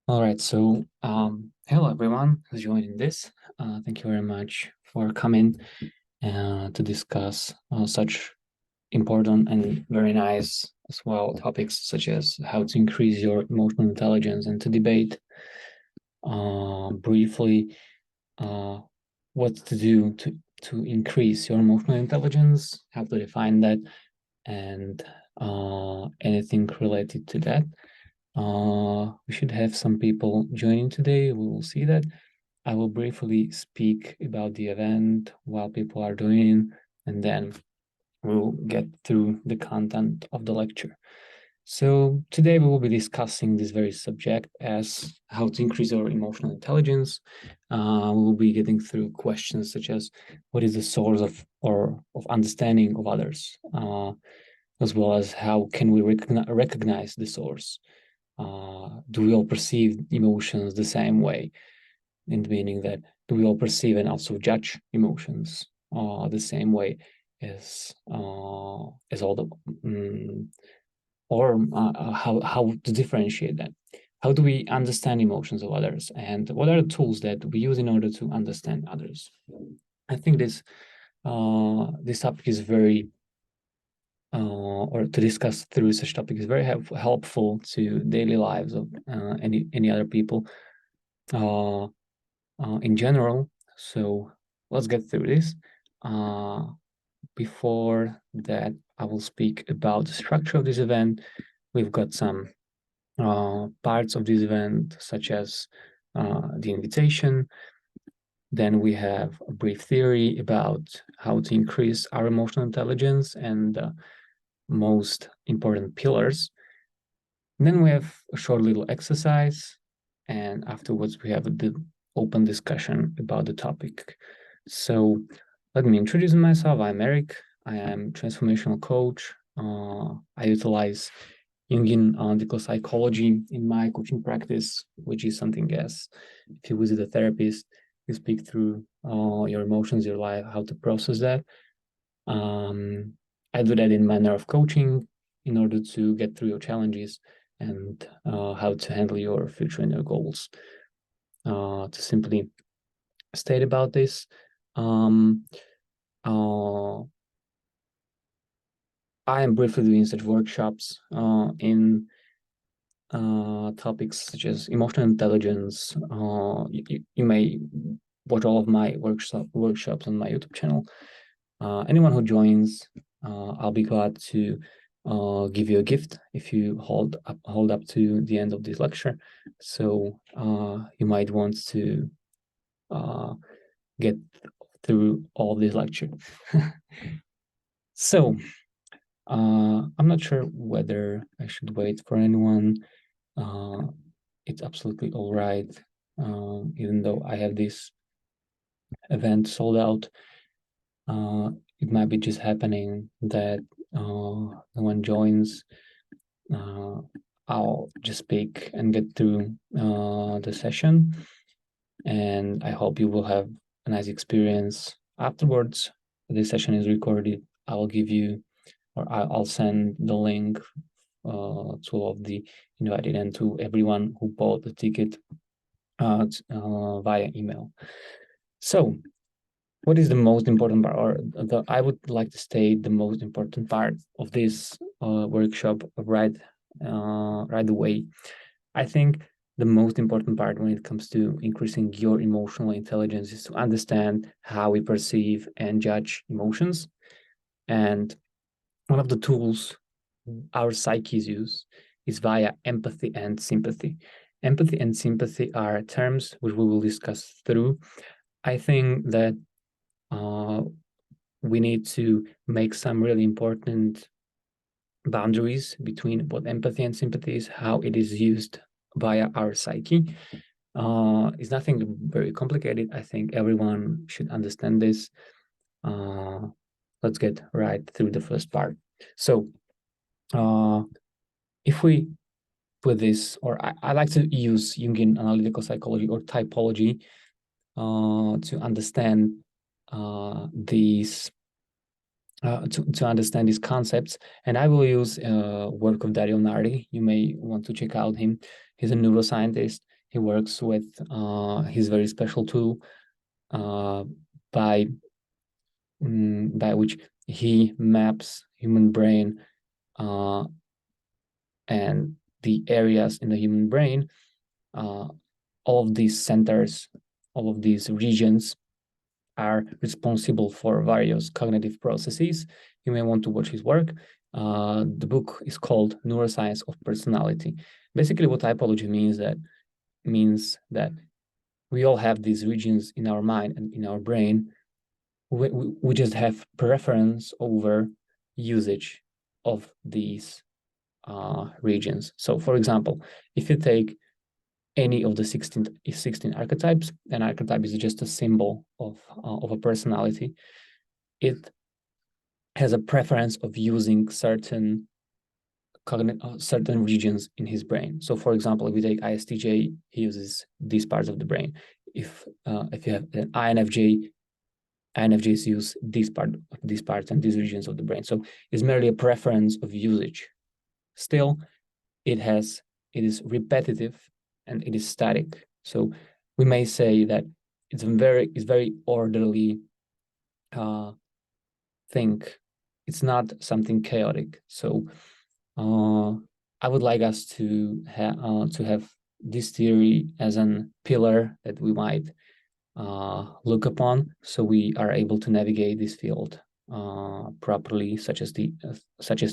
All right, so hello everyone who's joining this. Thank you very much for coming to discuss such important and very nice as well topics such as how to increase your emotional intelligence and to debate briefly what to do to increase your emotional intelligence, how to define that, and anything related to that. We should have some people joining today. We will see that. I will briefly speak about the event while people are doing, and then we'll get through the content of the lecture. So today we will be discussing this very subject as how to increase our emotional intelligence. We will be getting through questions such as what is the source of understanding of others, as well as how can we recognize the source. Do we all perceive emotions the same way? In the meaning that do we all perceive and also judge emotions the same way as all the or how to differentiate that? How do we understand emotions of others, and what are the tools that we use in order to understand others? I think this topic is very or to discuss through such topic is very helpful to daily lives of any other people in general. So let's get through this. Before that, I will speak about the structure of this event. We've got some parts of this event, such as the invitation. Then we have a brief theory about how to increase our emotional intelligence and most important pillars. And then we have a short little exercise, and afterwards we have the open discussion about the topic. So let me introduce myself. I'm Eric. I am transformational coach. I utilize Jungian analytical psychology in my coaching practice, which is something as if you visit a therapist, you speak through your emotions, your life, how to process that. I do that in manner of coaching in order to get through your challenges and how to handle your future and your goals. To simply state about this, I am briefly doing such workshops in topics such as emotional intelligence. You may watch all of my workshops on my YouTube channel. Anyone who joins, I'll be glad to give you a gift if you hold up to the end of this lecture. So you might want to get through all this lecture. So I'm not sure whether I should wait for anyone. It's absolutely all right, even though I have this event sold out. It might be just happening that no one joins. I'll just speak and get through the session, and I hope you will have a nice experience afterwards. This session is recorded. I will give you, or I'll send the link to all of the invited and to everyone who bought the ticket via email. So what is the most important part, or I would like to state the most important part of this workshop right away. I think the most important part when it comes to increasing your emotional intelligence is to understand how we perceive and judge emotions. And one of the tools our psyches use is via empathy and sympathy. Empathy and sympathy are terms which we will discuss through. I think that we need to make some really important boundaries between what empathy and sympathy is, how it is used via our psyche. It's nothing very complicated. I think everyone should understand this. Let's get right through the first part. So if we put this, or I like to use Jungian analytical psychology or typology to understand these to understand these concepts, and I will use work of Dario Nardi. You may want to check out him. He's a neuroscientist. he works with his very special tool by which he maps human brain and the areas in the human brain, all of these centers, all of these regions are responsible for various cognitive processes. You may want to watch his work. The book is called Neuroscience of Personality. Basically, what typology means that we all have these regions in our mind and in our brain. We just have preference over usage of these regions. So, for example, if you take any of the 16 archetypes, an archetype is just a symbol of a personality. It has a preference of using certain regions in his brain. So, for example, if we take ISTJ, he uses these parts of the brain. If you have an INFJ, INFJs use these parts and these regions of the brain. So it's merely a preference of usage. Still, it is repetitive and it is static. So we may say that it's very orderly thing. It's not something chaotic. So I would like us to have this theory as an pillar that we might look upon, so we are able to navigate this field properly, such as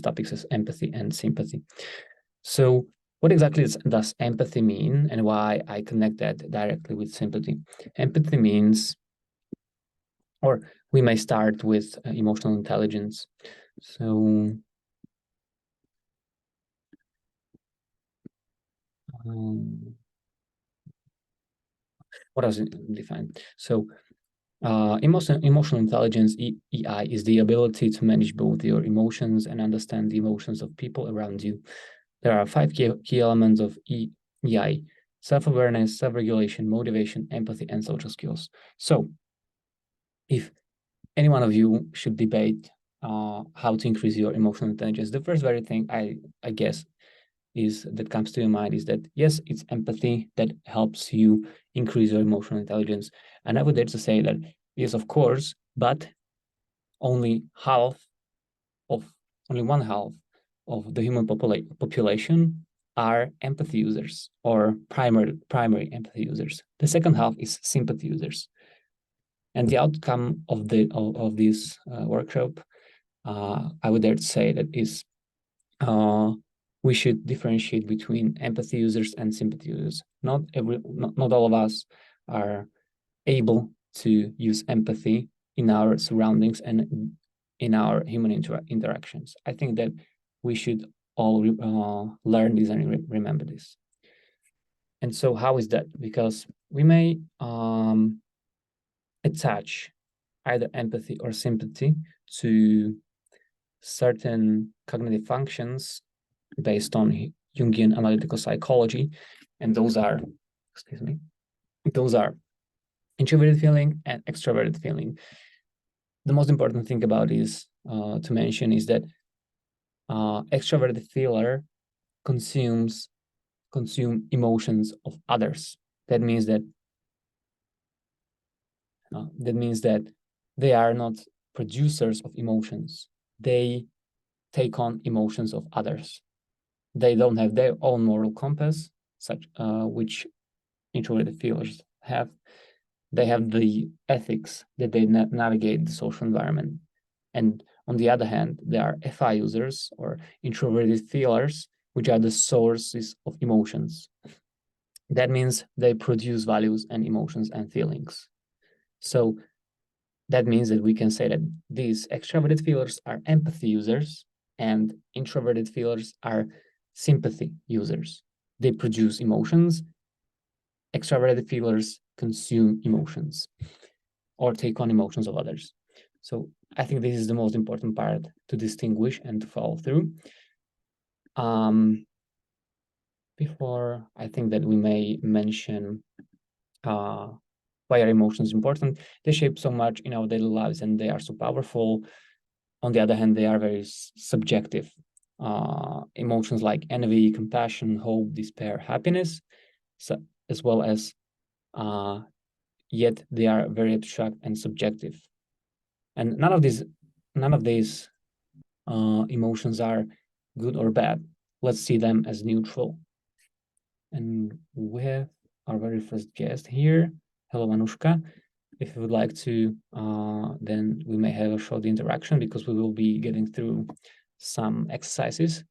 topics as empathy and sympathy. So what exactly does empathy mean, and why I connect that directly with sympathy? Empathy means, or we may start with emotional intelligence. So what does it define? So emotional intelligence, EI, is the ability to manage both your emotions and understand the emotions of people around you. There are 5 key elements of EI: self-awareness, self-regulation, motivation, empathy, and social skills. So if any one of you should debate how to increase your emotional intelligence, the first very thing I guess that comes to your mind is that, yes, it's empathy that helps you increase your emotional intelligence. And I would dare to say that, yes, of course, but only one half of the human population are empathy users, or primary empathy users. The second half is sympathy users. And the outcome of this workshop, I would dare to say that is we should differentiate between empathy users and sympathy users. Not all of us are able to use empathy in our surroundings and in our human interactions. I think that we should all learn this and remember this. And so how is that? Because we may attach either empathy or sympathy to certain cognitive functions based on Jungian analytical psychology, and those are introverted feeling and extroverted feeling. The most important thing about this to mention is that extroverted feeler consume emotions of others. That means that they are not producers of emotions. They take on emotions of others. They don't have their own moral compass, which introverted feelers have. They have the ethics that they navigate the social environment. And on the other hand, there are FI users, or introverted feelers, which are the sources of emotions. That means they produce values and emotions and feelings. So that means that we can say that these extroverted feelers are empathy users and introverted feelers are sympathy users. They produce emotions. Extroverted feelers consume emotions or take on emotions of others. So I think this is the most important part to distinguish and to follow through. Before, I think that we may mention why are emotions important. They shape so much in our daily lives and they are so powerful. On the other hand, they are very subjective. Emotions like envy, compassion, hope, despair, happiness, as well as yet they are very abstract and subjective. And none of these emotions are good or bad. Let's see them as neutral. And we have our very first guest here. Hello, Anushka. If you would like to, then we may have a short interaction because we will be getting through some exercises.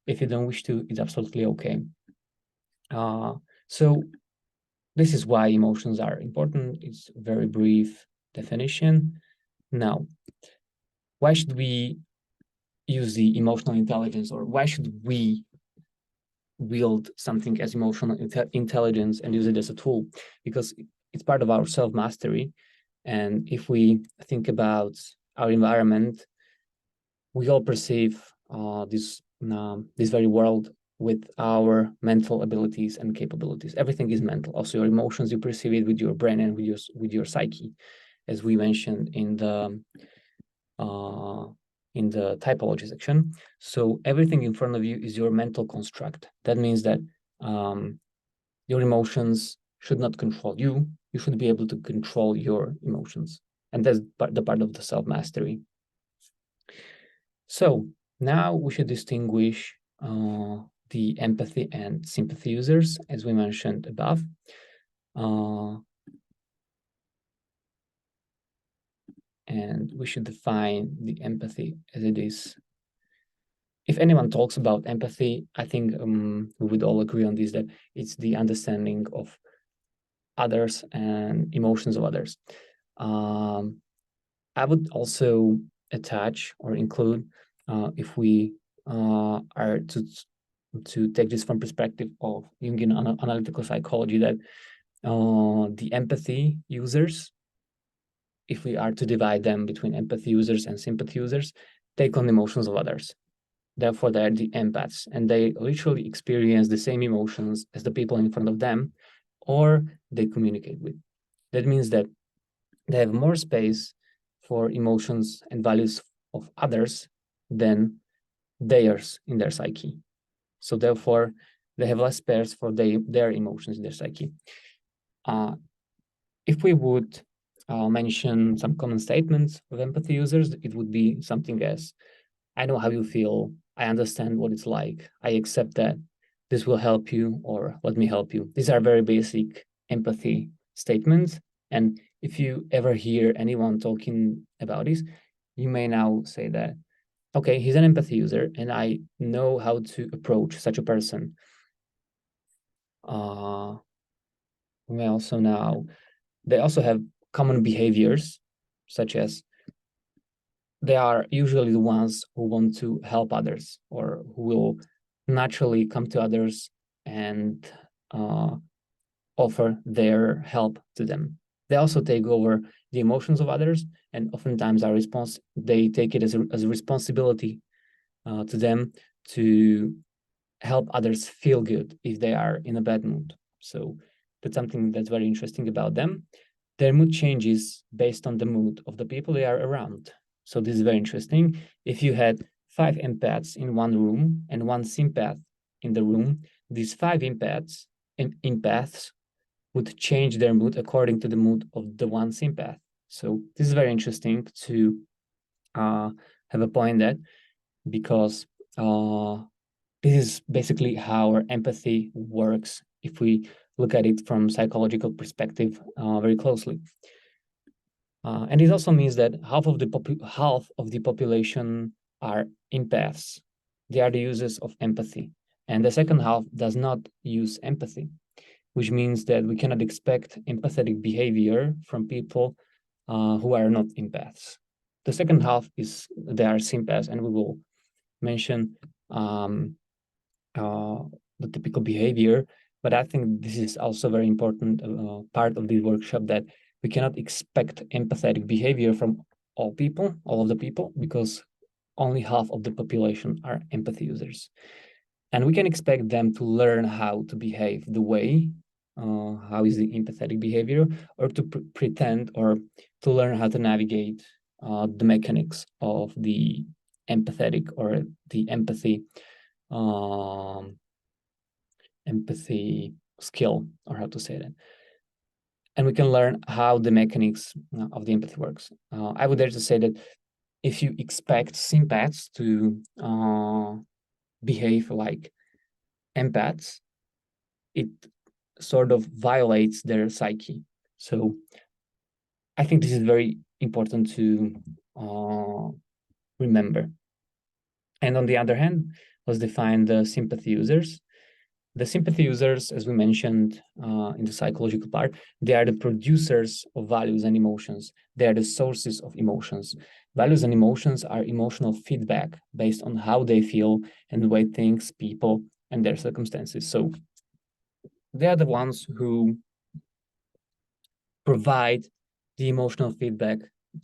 If you don't wish to, it's absolutely okay. So this is why emotions are important. It's a very brief definition. Now, why should we use the emotional intelligence, or why should we wield something as emotional intelligence and use it as a tool? Because it's part of our self-mastery. And if we think about our environment, we all perceive this very world with our mental abilities and capabilities. Everything is mental. Also, your emotions, you perceive it with your brain and with your psyche, as we mentioned in the typology section. So everything in front of you is your mental construct. That means that your emotions should not control you. You should be able to control your emotions. And that's the part of the self-mastery. So now we should distinguish the empathy and sympathy users, as we mentioned above. And we should define the empathy as it is. If anyone talks about empathy, I think we would all agree on this, that it's the understanding of others and emotions of others. I would also attach or include, if we are to take this from perspective of Jungian analytical psychology, that the empathy users, if we are to divide them between empathy users and sympathy users, take on emotions of others. Therefore, they're the empaths, and they literally experience the same emotions as the people in front of them, or they communicate with. That means that they have more space for emotions and values of others than theirs in their psyche. So therefore, they have less space for their emotions in their psyche. If we would mention some common statements of empathy users, it would be something as, I know how you feel, I understand what it's like, I accept that, this will help you, or let me help you. These are very basic empathy statements. And if you ever hear anyone talking about this, you may now say that, okay, he's an empathy user and I know how to approach such a person. We may also now, they also have common behaviors, such as they are usually the ones who want to help others, or who will naturally come to others and offer their help to them. They also take over the emotions of others, and oftentimes they take it as a responsibility to them to help others feel good if they are in a bad mood. So that's something that's very interesting about them. Their mood changes based on the mood of the people they are around. So this is very interesting. If you had 5 empaths in one room and 1 sympath in the room, these 5 empaths would change their mood according to the mood of the 1 sympath. So this is very interesting to have a point that, because this is basically how our empathy works if we look at it from psychological perspective very closely. And it also means that half of the population are empaths. They are the users of empathy. And the second half does not use empathy, which means that we cannot expect empathetic behavior from people who are not empaths. The second half they are sympaths, and we will mention the typical behavior. But I think this is also very important part of the workshop, that we cannot expect empathetic behavior from all of the people, because only half of the population are empathy users. And we can expect them to learn how to behave the way, how is the empathetic behavior, or to pretend, or to learn how to navigate the mechanics of the empathetic or the empathy skill, or how to say that. And we can learn how the mechanics of the empathy works. I would dare to say that if you expect sympaths to behave like empaths, it sort of violates their psyche. So I think this is very important to remember. And on the other hand, let's define the sympathy users. The sympathy users, as we mentioned in the psychological part, they are the producers of values and emotions. They are the sources of emotions. Values and emotions are emotional feedback based on how they feel and the way things, people, and their circumstances. So they are the ones who provide the emotional feedback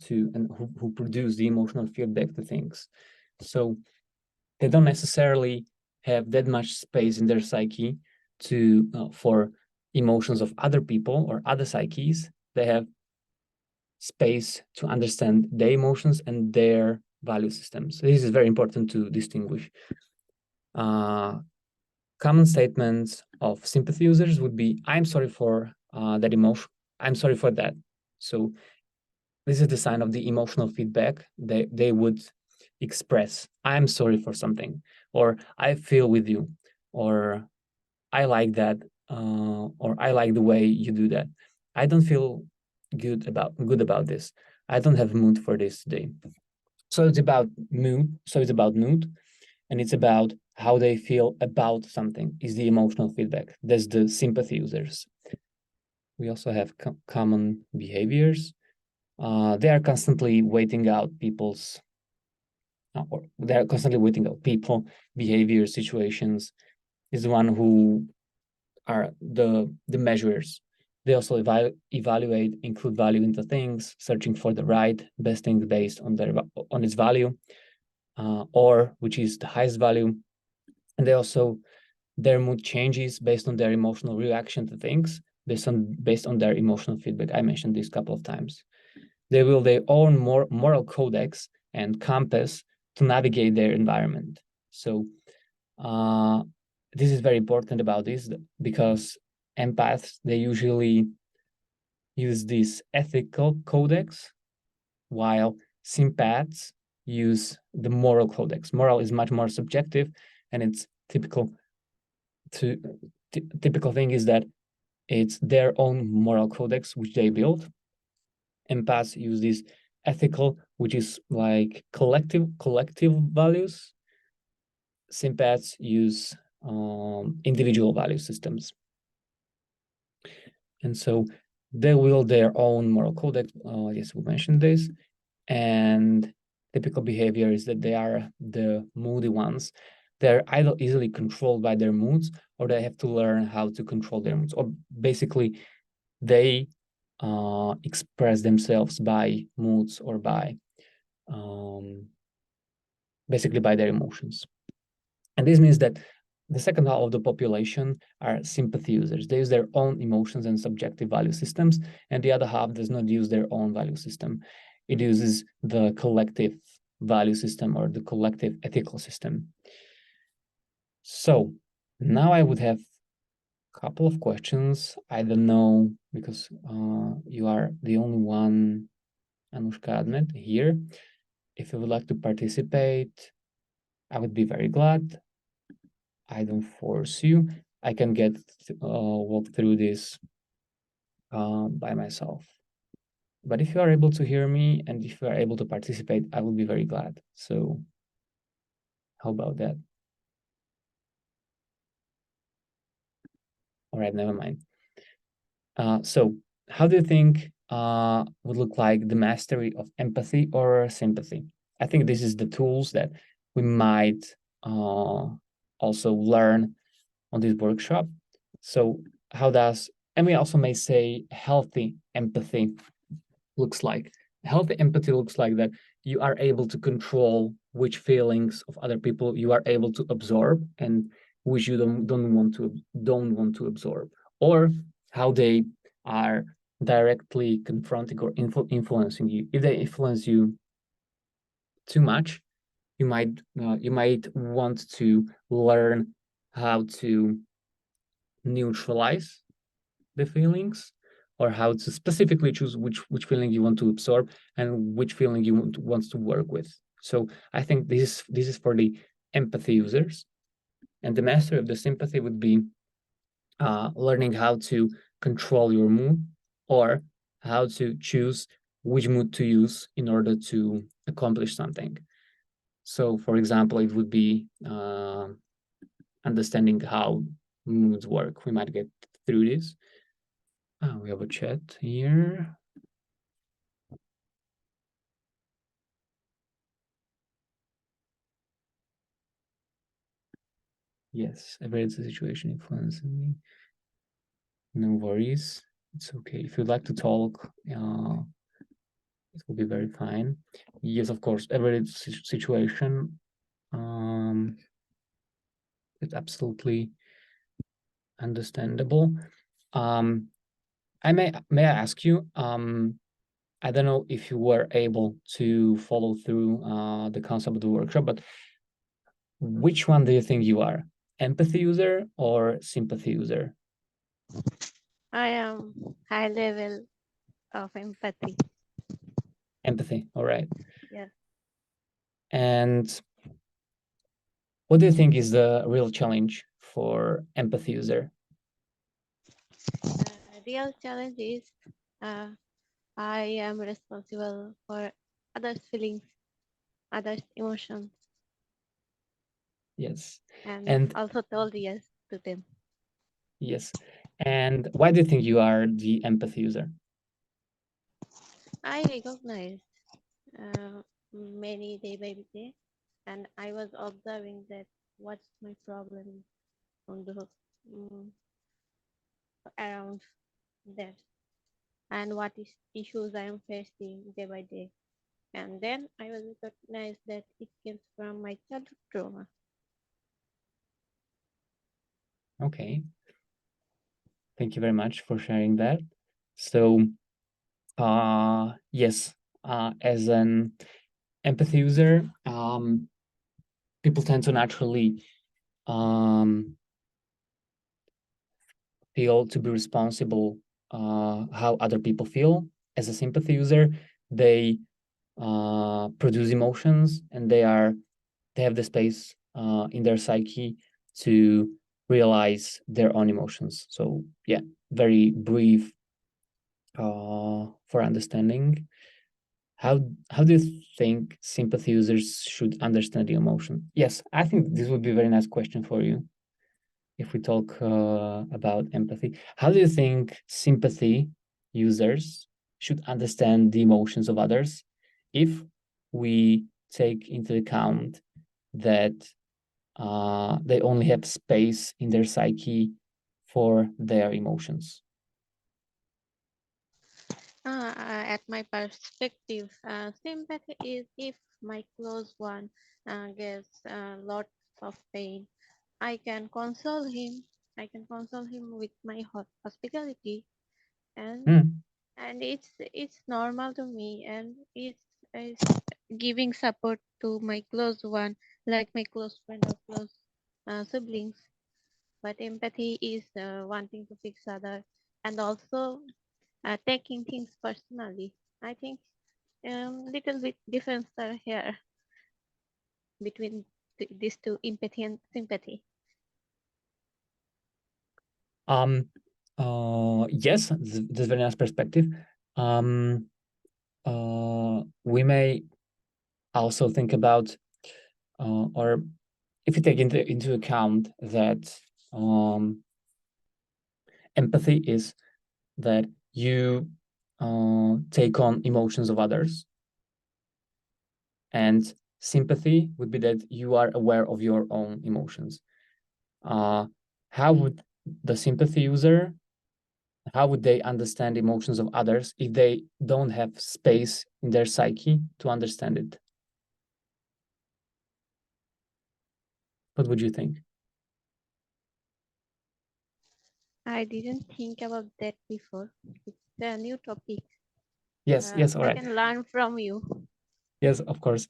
to, and who produce the emotional feedback to things. So they don't necessarily have that much space in their psyche to for emotions of other people or other psyches. They have space to understand their emotions and their value systems. So this is very important to distinguish. Common statements of sympathy users would be, I'm sorry for that emotion. I'm sorry for that. So this is the sign of the emotional feedback. They would express, I'm sorry for something, or I feel with you, or I like that, or I like the way you do that. I don't feel good about this. I don't have mood for this today. So it's about mood. So it's about mood, and it's about how they feel about something. Is the emotional feedback. That's the sympathy users. We also have common behaviors. They are constantly waiting out people's, or they are constantly waiting out people, behavior, situations. Is the one who are the measures. They also evaluate, include value into things, searching for the right, best thing based on its value, or which is the highest value. And they also, their mood changes based on their emotional reaction to things, based on their emotional feedback. I mentioned this a couple of times. They will their own moral codex and compass to navigate their environment. So this is very important about this, because empaths, they usually use this ethical codex, while sympaths use the moral codex. Moral is much more subjective, and it's typical thing is that it's their own moral codex which they build. Empaths use this ethical, which is like collective values. Sympaths use individual value systems. And so they wield their own moral codex. Yes, we mentioned this. And typical behavior is that they are the moody ones. They're either easily controlled by their moods, or they have to learn how to control their moods. Or basically, they express themselves by moods, or by basically by their emotions. And this means that the second half of the population are sympathy users. They use their own emotions and subjective value systems, and the other half does not use their own value system. It uses the collective value system, or the collective ethical system. So now I would have a couple of questions. I don't know, because you are the only one, Anushka, admit here. If you would like to participate, I would be very glad. I don't force you. I can walk through this by myself. But if you are able to hear me, and if you are able to participate, I will be very glad. So how about that? All right, never mind. So how do you think would look like the mastery of empathy or sympathy? I think this is the tools that we might also learn on this workshop. So how does, and we also may say, healthy empathy looks like? Healthy empathy looks like that you are able to control which feelings of other people you are able to absorb, and which you don't want to absorb, or how they are directly confronting or influencing you. If they influence you too much, you might want to learn how to neutralize the feelings, or how to specifically choose which feeling you want to absorb and which feeling you want to work with. So I think this is for the empathy users, and the master of the sympathy would be learning how to control your mood, or how to choose which mood to use in order to accomplish something. So, for example, it would be understanding how moods work. We might get through this. We have a chat here. Yes, every it's a situation influencing me. No worries. It's okay. If you'd like to talk, it will be very fine. Yes, of course, every situation. It's absolutely understandable. I may I ask you, I don't know if you were able to follow through the concept of the workshop, but which one do you think you are? Empathy user or sympathy user? I am high level of empathy. Empathy, all right. Yes. And what do you think is the real challenge for empathy user? Real challenge is uh, I am responsible for others' feelings, others' emotions, Yes. and And also told yes to them. yes. And why do you think you are the empathy user? I recognize many day by day, and I was observing that what's my problem on the um, around that, and what is issues I am facing day by day. And then I was recognized that it came from my childhood trauma. Okay. Thank you very much for sharing that. So, yes, as an empathy user, people tend to naturally feel to be responsible how other people feel. As a sympathy user, they produce emotions, and they have the space in their psyche to realize their own emotions. So yeah, very brief for understanding. How do you think sympathy users should understand the emotion? Yes, I think this would be a very nice question for you if we talk about empathy. How do you think sympathy users should understand the emotions of others if we take into account that they only have space in their psyche for their emotions? At my perspective, sympathy is if my close one gets lots of pain, I can console him. I can console him with my hospitality, and Mm, it's normal to me, and it's giving support to my close one, like my close friend or close siblings. But empathy is wanting to fix other, and also taking things personally. I think little bit difference are here between these two, empathy and sympathy. um, yes, this is a very nice perspective. Um, we may also think about, or if you take into account that empathy is that you take on emotions of others, and sympathy would be that you are aware of your own emotions. How would the sympathy user, how would they understand emotions of others if they don't have space in their psyche to understand it? What would you think? I didn't think about that before. It's a new topic. Yes, yes, all I right. can learn from you. Yes, of course,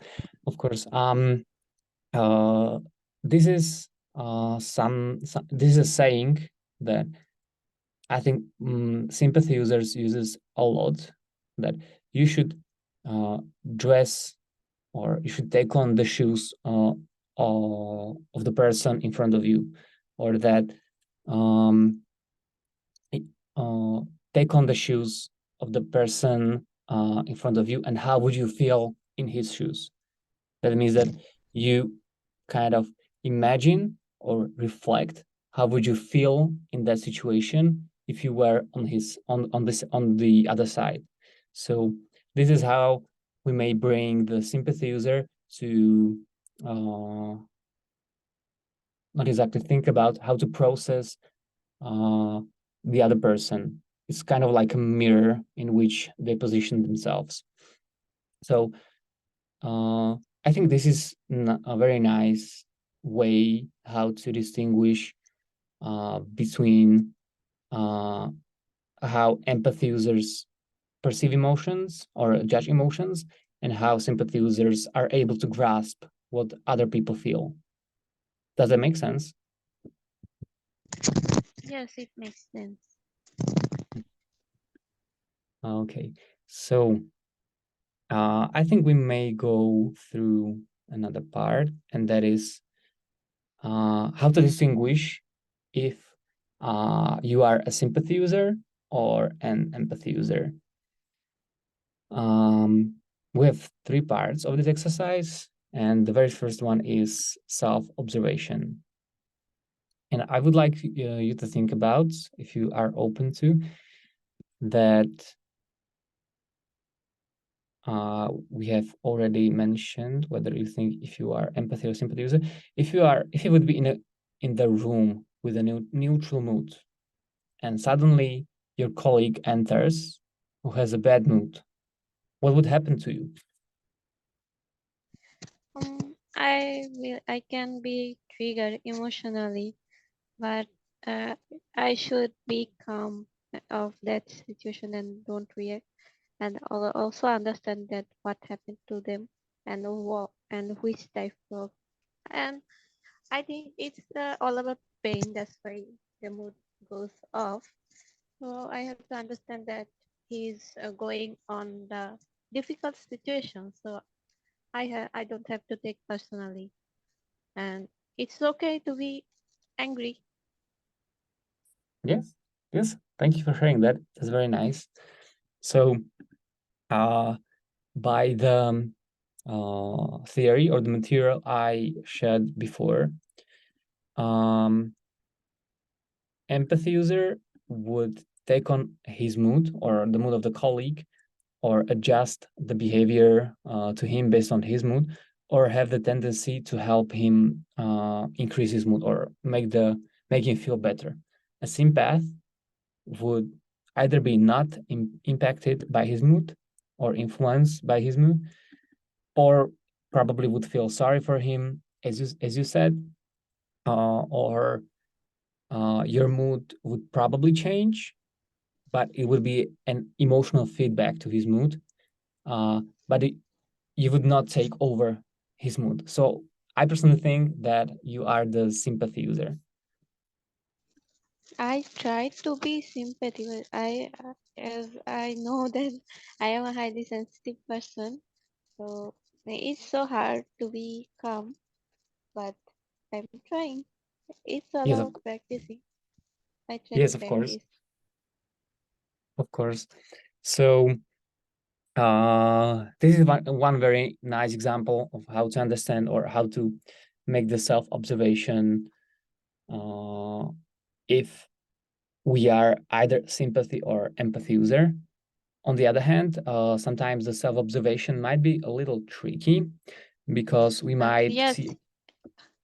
of course. Uh, this is this is a saying that I think sympathy users uses a lot, that you should dress, or you should take on the shoes of the person in front of you, or that um, uh, take on the shoes of the person in front of you, and how would you feel in his shoes. That means that you kind of imagine or reflect how would you feel in that situation if you were on the other side. So this is how we may bring the sympathy user to not exactly think about how to process the other person. It's kind of like a mirror in which they position themselves. So I think this is a very nice way how to distinguish between how empathy users perceive emotions or judge emotions, and how sympathy users are able to grasp what other people feel. Does that make sense? Yes, it makes sense. Okay, so I think we may go through another part, and that is how to distinguish if you are a sympathy user or an empathy user. We have three parts of this exercise, and the very first one is self-observation. And I would like you to think about, if you are open to, that we have already mentioned whether you think if you are empathy or sympathy user. If you would be in the room with a neutral mood, and suddenly your colleague enters who has a bad mood, what would happen to you? I can be triggered emotionally, but I should be calm of that situation and don't react, and also understand that what happened to them and what and which type of. And I think it's all about pain. That's why the mood goes off. So I have to understand that he's going on the difficult situation. So I don't have to take personally, and it's okay to be angry. Yes, yes. Thank you for sharing that. That's very nice. So, by the theory or the material I shared before, empathy user would take on his mood or the mood of the colleague, or adjust the behavior to him based on his mood, or have the tendency to help him increase his mood or make him feel better. A sympath would either be not impacted by his mood or influenced by his mood, or probably would feel sorry for him, as you said, or your mood would probably change, but it would be an emotional feedback to his mood. But you would not take over his mood. So I personally think that you are the sympathy user. I try to be sympathetic. But as I know that I am a highly sensitive person, so it's so hard to be calm. But I'm trying. It's all Yes, about practicing. I try to yes, of course, practice. of course. So this is one very nice example of how to understand or how to make the self-observation if we are either sympathy or empathy user. On the other hand, sometimes the self-observation might be a little tricky, because we might Yes, see.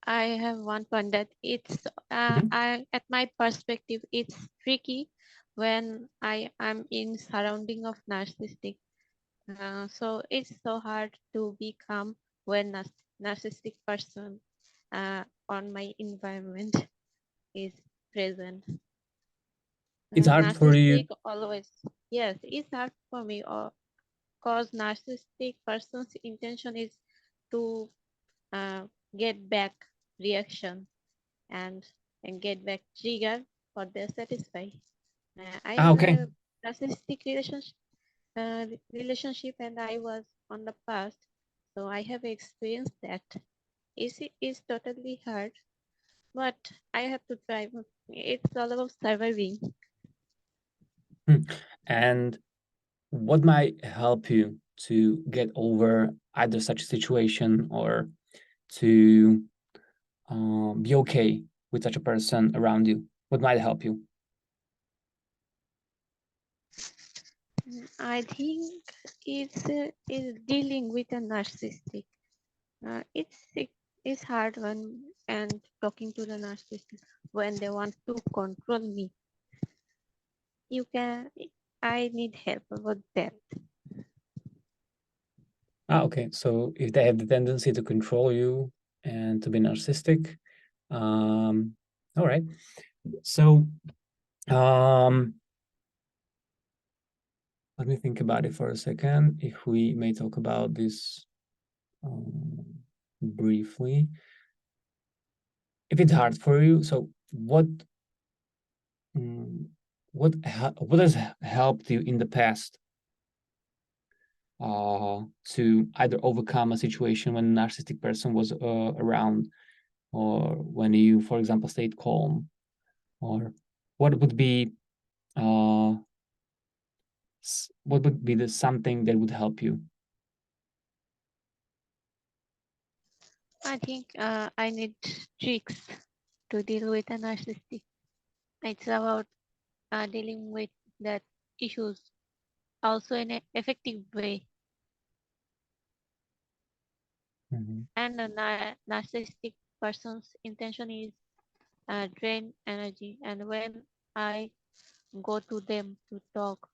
I have one point that it's Mhm. I at my perspective it's tricky when I am in surrounding of narcissistic. So it's so hard to become when narcissistic person on my environment is present. It's hard for you. Narcissistic always, yes, it's hard for me, or cause narcissistic person's intention is to uh, get back reaction and and get back trigger. for their satisfy. I Ah, have okay. a narcissistic relationship, and I was on the past, so I have experienced that. It's totally hard, but I have to try. It's all about surviving. Hmm. And what might help you to get over either such a situation or to be okay with such a person around you? What might help you? I think it's dealing with a narcissistic. It's hard when and talking to the narcissist when they want to control me. You can. I need help with that. Ah, okay. So if they have the tendency to control you and to be narcissistic, all right. So um, let me think about it for a second. If we may talk about this briefly. If it's hard for you, so mm, what has helped you in the past to either overcome a situation when a narcissistic person was around, or when you, for example, stayed calm, or what would be uh, what would be the something that would help you? I think I need tricks to deal with a narcissistic. It's about dealing with that issues also in an effective way. Mhm. And a narcissistic person's intention is drain energy. And when I go to them to talk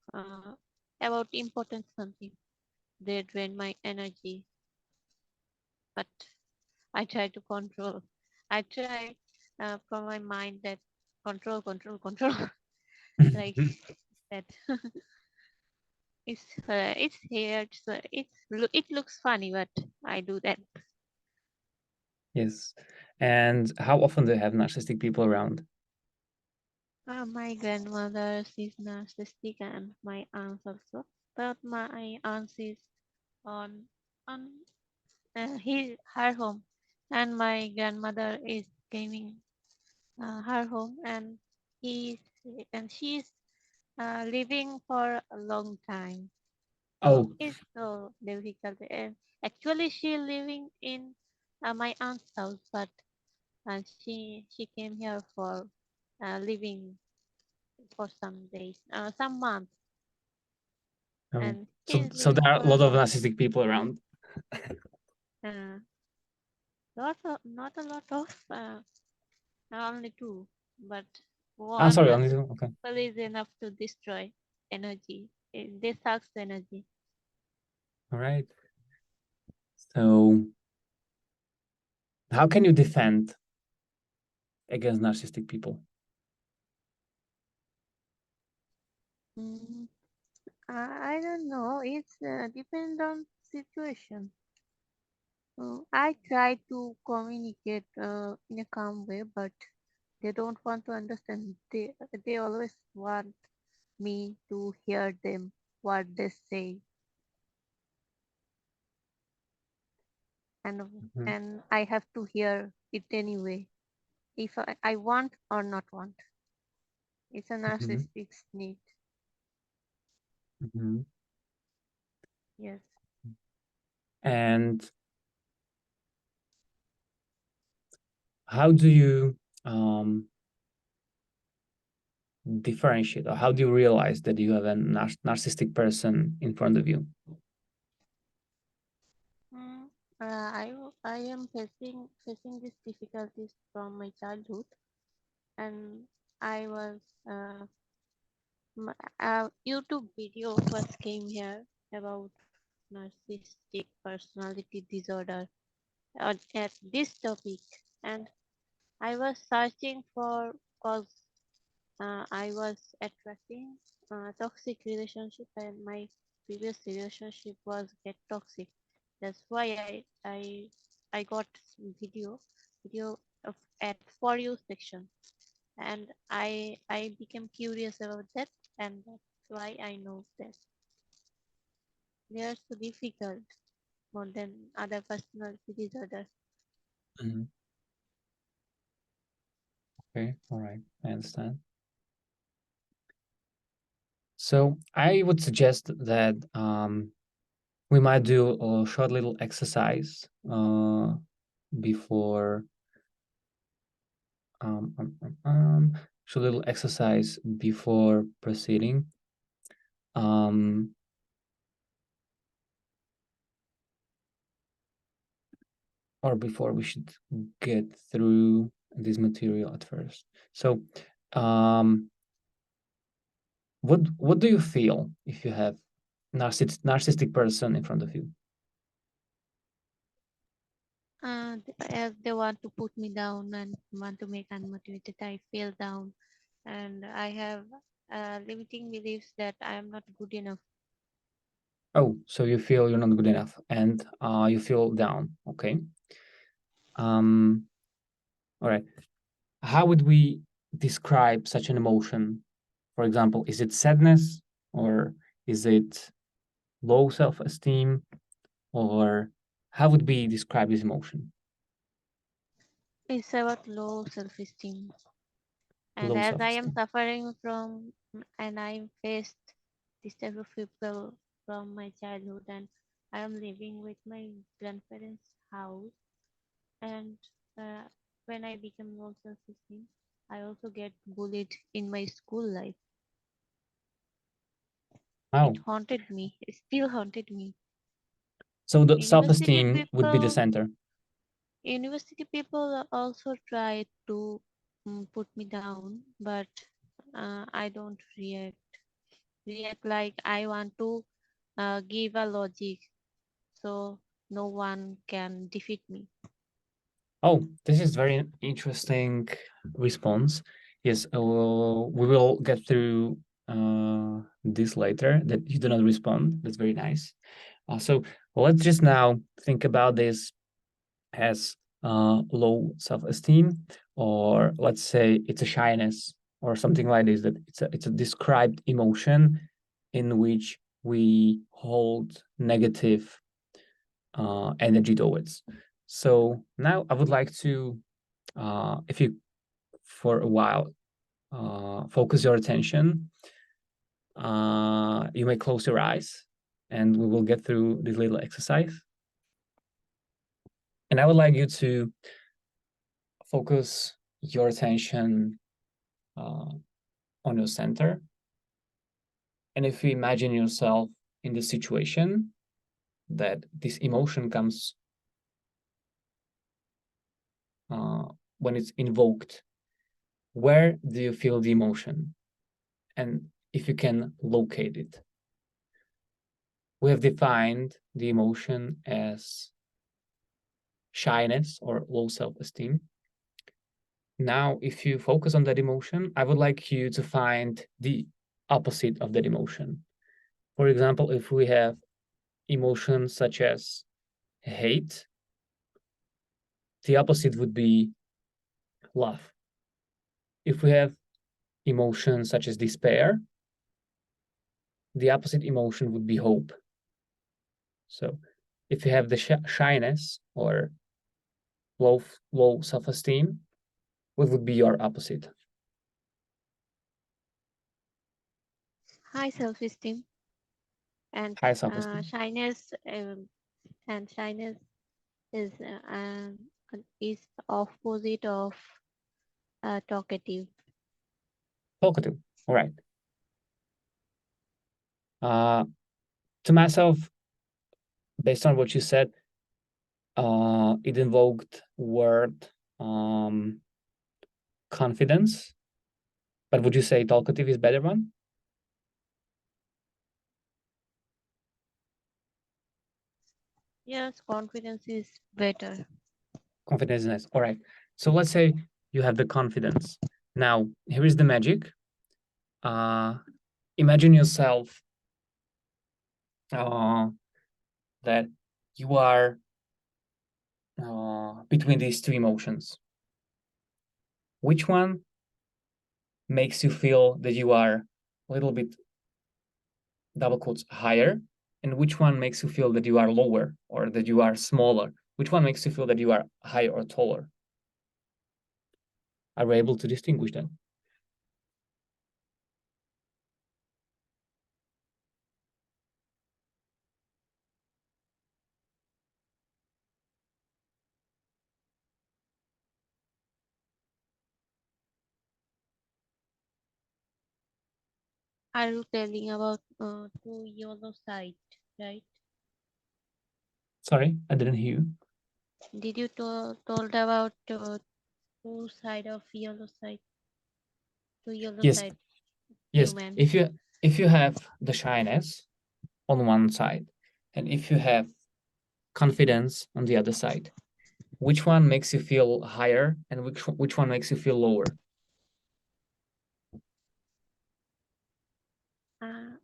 about important something, they drain my energy. But I try to control. I try from my mind that control, control, control, like that. It's here. It looks funny, but I do that. Yes. And how often do you have narcissistic people around? My grandmother is narcissistic and my aunt also. But my aunt is on on her home, and my grandmother is gaming her home, and he and she's living for a long time. So Oh, it's so difficult. And actually, she living in my aunt's house, but she came here for living for some days, some months, oh. and So she's so living there are a for a lot of long time. narcissistic people around. Uh, not a lot of, only two, but Ah, one sorry, only two. Okay. narcissistic is enough to destroy energy. They sucks energy. All right. So how can you defend against narcissistic people? Mm, I don't know. It's depend on situation. I try to communicate in a calm way, but they don't want to understand. They always want me to hear them what they say, and Mhm, and I have to hear it anyway, if I want or not want. It's a mhm, narcissistic need. mhm. Yes. And how do you um, differentiate, or how do you realize that you have a narcissistic person in front of you? Mm, I am facing these difficulties from my childhood, and I was YouTube video first came here about narcissistic personality disorder at this topic, and I was searching for cause I was attracting toxic relationship, and my previous relationship was get toxic. That's why I got video of at for you section. and I became curious about that, and that's why I know that they are so difficult more than other personality disorders. Mhm. Okay, all right, I understand. So I would suggest that we might do a short little exercise before um, um, um, um, short little exercise before proceeding. Um, or before we should get through this material at first. So, what do you feel if you have narcissistic person in front of you? As they want to put me down and want to make unmotivated, I feel down, and I have limiting beliefs that I am not good enough. Oh, so you feel you're not good enough, and you feel down. Okay. Um, all right. How would we describe such an emotion? For example, is it sadness, or is it low self-esteem, or how would we describe this emotion? It's about low self-esteem, and Low as I am self-esteem. suffering from, and I faced this type of people from my childhood, and I am living with my grandparents' house, and uh, when I become low self-esteem, I also get bullied in my school life. It Oh, haunted me. It still haunted me. so the University self-esteem would be the people, center. university people also try to put me down, but I don't react like I want to give a logic, so no one can defeat me. Oh, this is very interesting response. Yes, we will get through this later, that you do not respond. That's very nice. So let's just now think about this as low self-esteem, or let's say it's a shyness or something like this, that it's a described emotion in which we hold negative energy towards. So now I would like to, if you for a while focus your attention, you may close your eyes, and we will get through this little exercise. And I would like you to focus your attention on your center. And if you imagine yourself in the situation that this emotion comes uh, when it's invoked, where do you feel the emotion? And if you can locate it. We have defined the emotion as shyness or low self-esteem. Now, if you focus on that emotion, I would like you to find the opposite of that emotion. For example, if we have emotions such as hate, the opposite would be love. If we have emotions such as despair, the opposite emotion would be hope. So if you have the shyness or low self-esteem, what would be your opposite? High self-esteem and High self-esteem. shyness, and shyness is is opposite of talkative. Talkative. All right. Uh, to myself, based on what you said, it invoked word confidence. But would you say talkative is better one? Yes, confidence is better. Confidence is nice. All right. So let's say you have the confidence. Now, here is the magic. Uh, imagine yourself uh, that you are between these two emotions. Which one makes you feel that you are a little bit, double quotes, higher, and which one makes you feel that you are lower or that you are smaller? Which one makes you feel that you are higher or taller? Are we able to distinguish that? Are you telling about two yellow side, right? Sorry, I didn't hear you. Did you told about two side of yellow side, two yellow Yes, side yes. human? If you have the shyness on one side, and if you have confidence on the other side, which one makes you feel higher and which one makes you feel lower?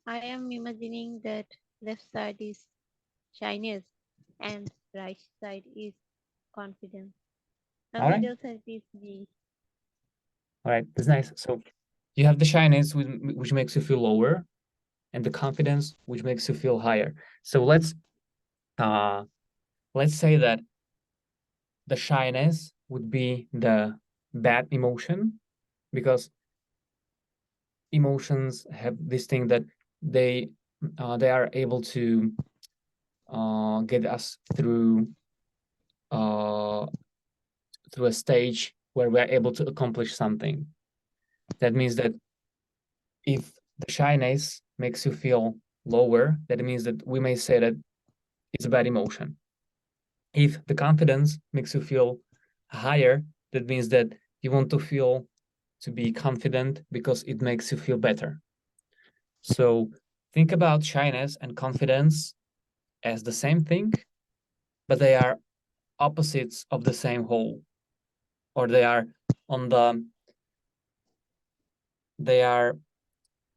I am imagining that left side is shyness and right side is confidence. The All right, middle side is me. all right, that's nice. So you have the shyness, which makes you feel lower, and the confidence, which makes you feel higher. So let's say that the shyness would be the bad emotion, because emotions have this thing that they they are able to get us uh, through a stage where we are able to accomplish something. That means that if the shyness makes you feel lower, that means that we may say that it's a bad emotion. If the confidence makes you feel higher, that means that you want to feel to be confident because it makes you feel better. So think about shyness and confidence as the same thing, but they are opposites of the same whole, or on the they are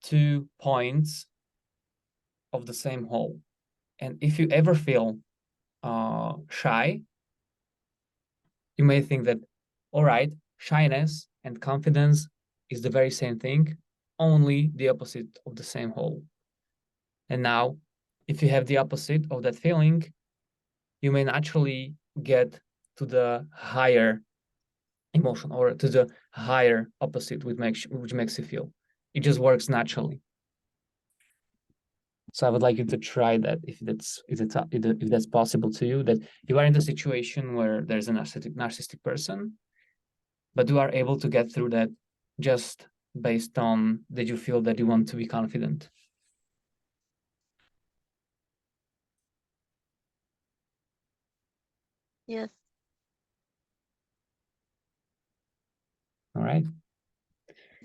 2 points of the same whole. And if you ever feel shy, you may think that, all right, shyness and confidence is the very same thing, only the opposite of the same whole. And now, if you have the opposite of that feeling, you may naturally get to the higher emotion or to the higher opposite, which makes you feel. It just works naturally. So I would like you to try that if that's possible to you, that you are in the situation where there's a narcissistic person, but you are able to get through that just based on that you feel that you want to be confident. Yes. All right.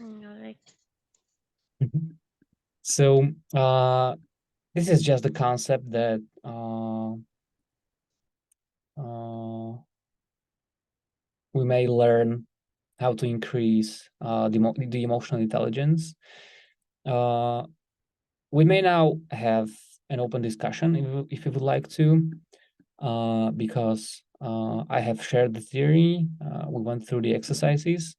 All right. So this is just the concept that we may learn how to increase the emotional intelligence. We may now have an open discussion if you would like to, because I have shared the theory. We went through the exercises.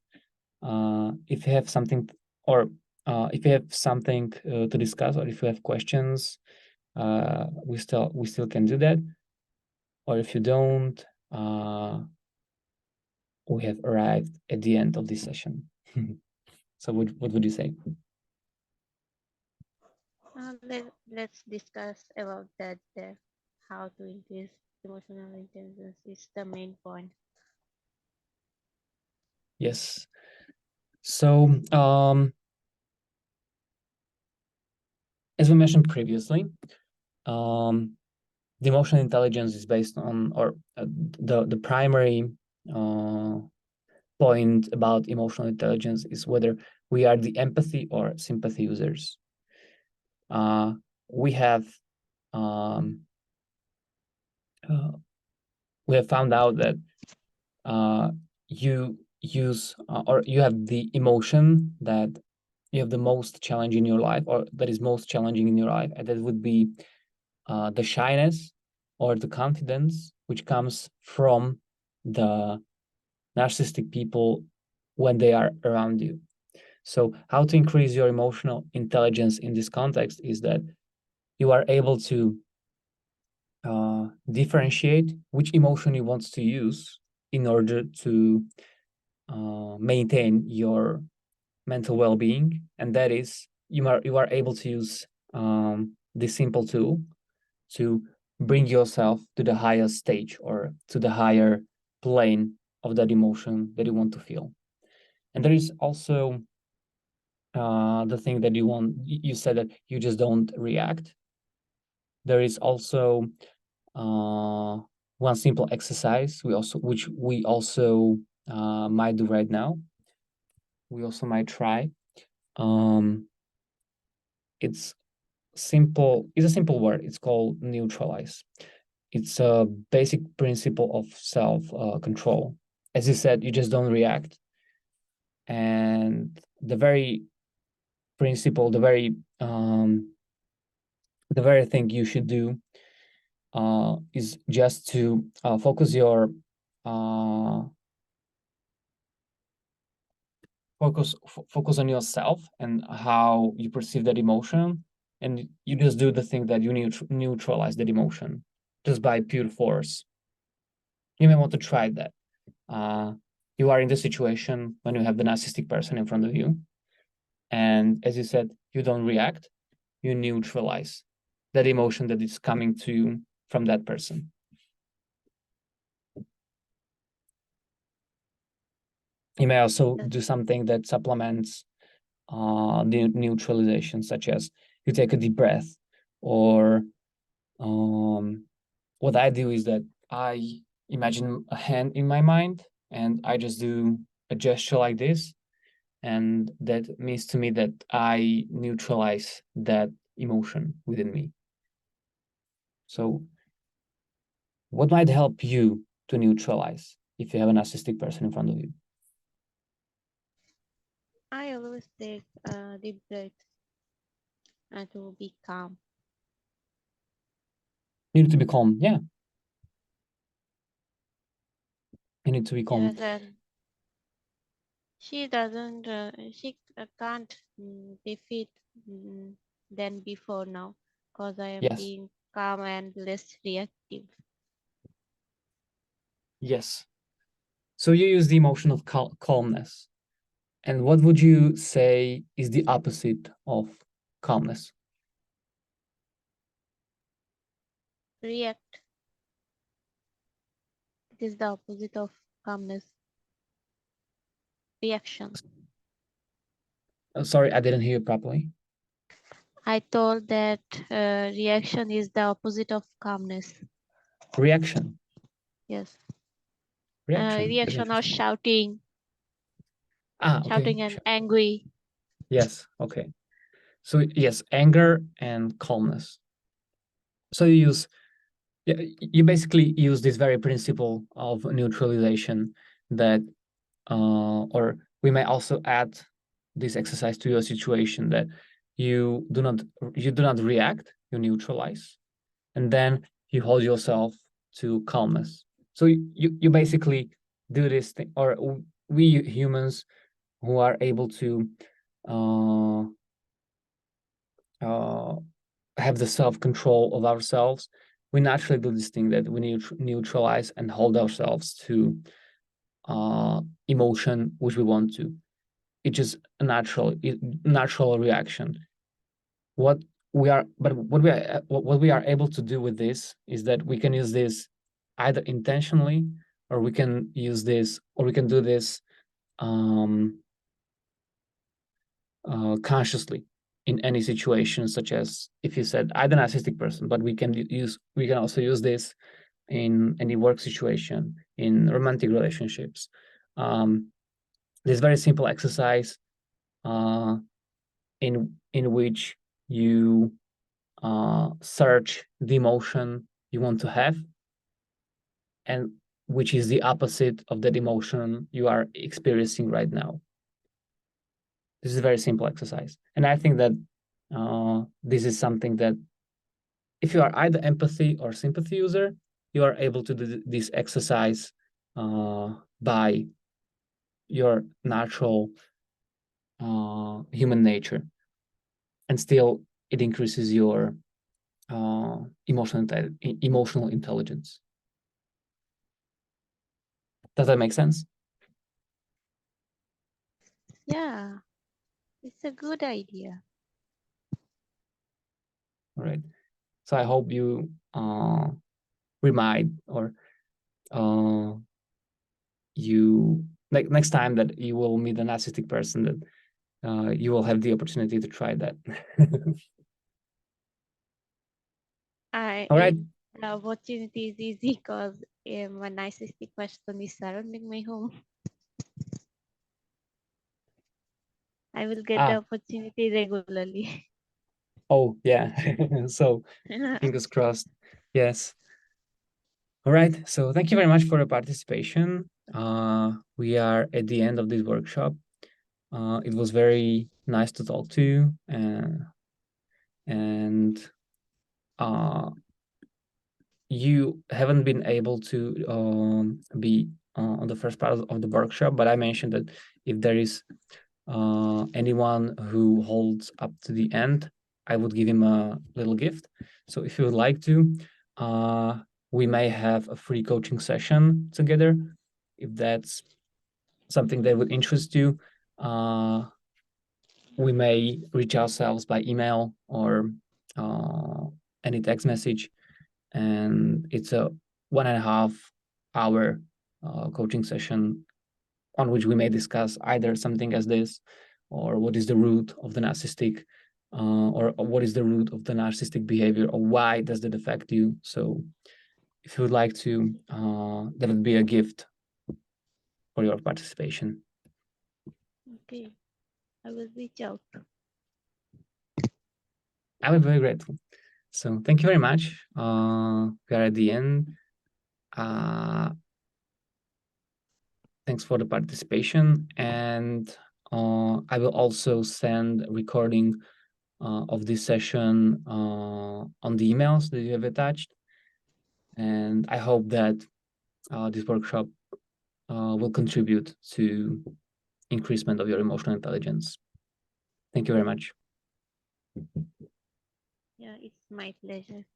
If you have something, or if you have something to discuss, or if you have questions, we still can do that. Or if you don't, we have arrived at the end of this session. So what would you say? Let's discuss about that there. How to increase emotional intelligence is the main point. Yes. So as we mentioned previously, the emotional intelligence is based on, or the primary point about emotional intelligence is whether we are the empathy or sympathy users. We have um, uh, we have found out that you use or you have the emotion that you have the most challenge in your life, or that is most challenging in your life, and that would be the shyness or the confidence which comes from the narcissistic people when they are around you. So how to increase your emotional intelligence in this context is that you are able to differentiate which emotion you want to use in order to maintain your mental well-being, and that is you are able to use this simple tool to bring yourself to the higher stage or to the higher plane of that emotion that you want to feel. And there is also the thing that you said that you just don't react. There is also one simple exercise which we also might do right now. We also might try. It's simple. It's a simple word. It's called neutralize. It's a basic principle of self control. As you said, you just don't react. And the very principle, the very thing you should do is just to focus your focus on yourself and how you perceive that emotion, and you just do the thing that you neutralize that emotion just by pure force. You may want to try that. You are in the situation when you have the narcissistic person in front of you, and as you said, you don't react, you neutralize that emotion that is coming to you from that person. You may also do something that supplements the neutralization, such as you take a deep breath, or what I do is that I imagine a hand in my mind and I just do a gesture like this, and that means to me that I neutralize that emotion within me. So what might help you to neutralize if you have a narcissistic person in front of you? I always take deep breaths to be calm. You need to be calm. Yeah. You need to be calm. Yes, and she doesn't, she can't defeat than before now, because I am Yes. being calm and less reactive. Yes. So you use the emotion of calmness. And what would you say is the opposite of calmness? React. It is the opposite of calmness. Reaction. Sorry, I didn't hear you properly. I told that reaction is the opposite of calmness. Reaction. Yes. Reaction. That's Reaction or interesting. shouting, Okay. shouting and angry. Yes. Okay. So yes, anger and calmness. So you basically use this very principle of neutralization that, or we may also add this exercise to your situation, that you do not react, you neutralize, and then you hold yourself to calmness. So you basically do this thing, or we humans who are able to uh, uh, have the self-control of ourselves, we naturally do this thing that we neutralize and hold ourselves to emotion which we want to. It's just a natural reaction. What what we are able to do with this is that we can use this either intentionally, or we can use this, or we can do this consciously in any situation, such as if you said I'm a narcissistic person, but we can also use this in any work situation, in romantic relationships. This very simple exercise in which you search the emotion you want to have, and which is the opposite of that emotion you are experiencing right now. This is a very simple exercise, and I think that this is something that if you are either empathy or sympathy user, you are able to do this exercise by your natural human nature, and still it increases your emotional intelligence. Does that make sense? Yeah, it's a good idea. All right. So I hope you remind, or you next time that you will meet a narcissistic person, that you will have the opportunity to try that. All right. The opportunity is easy because a narcissistic person is surrounding my home. I will get the opportunity regularly. Oh, yeah. So fingers crossed. Yes. All right. So thank you very much for your participation. We are at the end of this workshop. It was very nice to talk to you, and you haven't been able to be on the first part of the workshop, but I mentioned that if there is anyone who holds up to the end, I would give him a little gift. So if you would like to, we may have a free coaching session together. If that's something that would interest you, we may reach ourselves by email or any text message. And it's a 1.5 hour coaching session on which we may discuss either something as this, or what is the root of the narcissistic, or what is the root of the narcissistic behavior, or why does it affect you. So if you would like to, that would be a gift for your participation. Okay, I will reach out. I would be very grateful. So thank you very much. We are at the end. Thanks for the participation, and I will also send a recording of this session on the emails that you have attached. And I hope that this workshop will contribute to increasement of your emotional intelligence. Thank you very much. Yeah, it's my pleasure.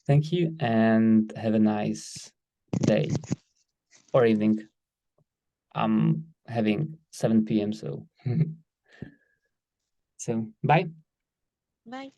Thank you, and have a nice day or evening. I'm having 7 p.m. So, so bye. Bye.